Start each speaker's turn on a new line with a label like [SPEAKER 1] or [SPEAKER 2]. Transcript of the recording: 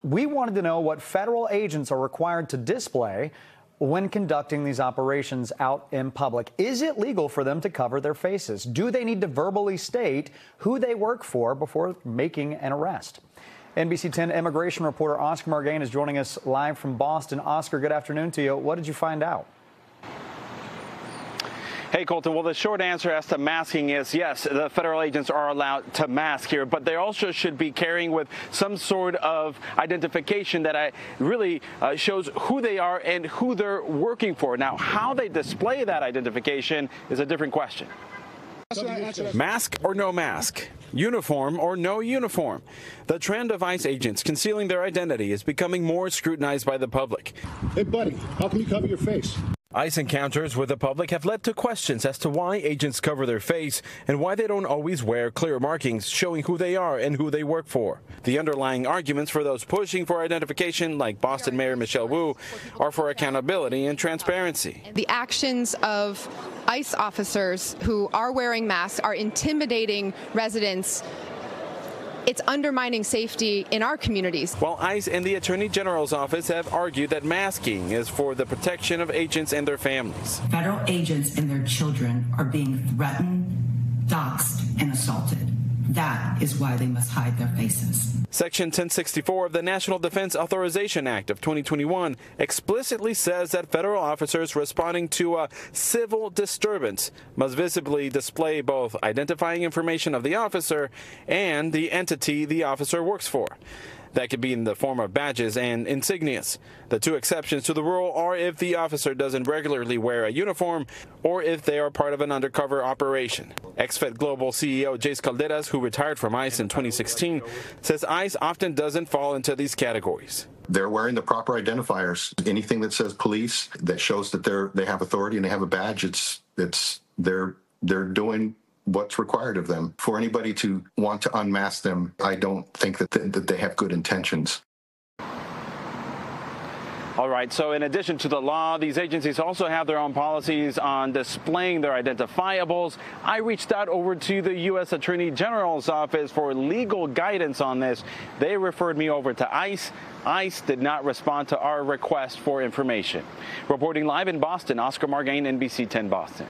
[SPEAKER 1] We wanted to know what federal agents are required to display when conducting these operations out in public. Is it legal for them to cover their faces? Do they need to verbally state who they work for before making an arrest? NBC 10 immigration reporter Oscar Margain is joining us live from Boston. Oscar, good afternoon to you. What did you find out?
[SPEAKER 2] Hey, Colton. Well, the short answer as to masking is yes, the federal agents are allowed to mask here, but they also should be carrying with some sort of identification that really shows who they are and who they're working for. Now, how they display that identification is a different question.
[SPEAKER 3] Mask or no mask? Uniform or no uniform? The trend of ICE agents concealing their identity is becoming more scrutinized by the public.
[SPEAKER 4] Hey, buddy, how can you cover your face?
[SPEAKER 3] ICE encounters with the public have led to questions as to why agents cover their face and why they don't always wear clear markings showing who they are and who they work for. The underlying arguments for those pushing for identification, like Boston Mayor Michelle Wu, are for accountability and transparency.
[SPEAKER 5] The actions of ICE officers who are wearing masks are intimidating residents. It's undermining safety in our communities.
[SPEAKER 3] While ICE and the Attorney General's office have argued that masking is for the protection of agents and their families.
[SPEAKER 6] Federal agents and their children are being threatened, doxxed, and assaulted. That is why they must hide their faces.
[SPEAKER 3] Section 1064 of the National Defense Authorization Act of 2021 explicitly says that federal officers responding to a civil disturbance must visibly display both identifying information of the officer and the entity the officer works for. That could be in the form of badges and insignias. The two exceptions to the rule are if the officer doesn't regularly wear a uniform or if they are part of an undercover operation. Ex-Fed Global CEO Jace Calderas, who retired from ICE in 2016, says ICE often doesn't fall into these categories.
[SPEAKER 7] They're wearing the proper identifiers. Anything that says police that shows that they have authority and they have a badge, they're doing what's required of them. For anybody to want to unmask them, I don't think that they have good intentions.
[SPEAKER 2] All right, so in addition to the law, these agencies also have their own policies on displaying their identifiables. I reached out over to the U.S. Attorney General's office for legal guidance on this. They referred me over to ICE. ICE did not respond to our request for information. Reporting live in Boston, Oscar Margain, NBC 10 Boston.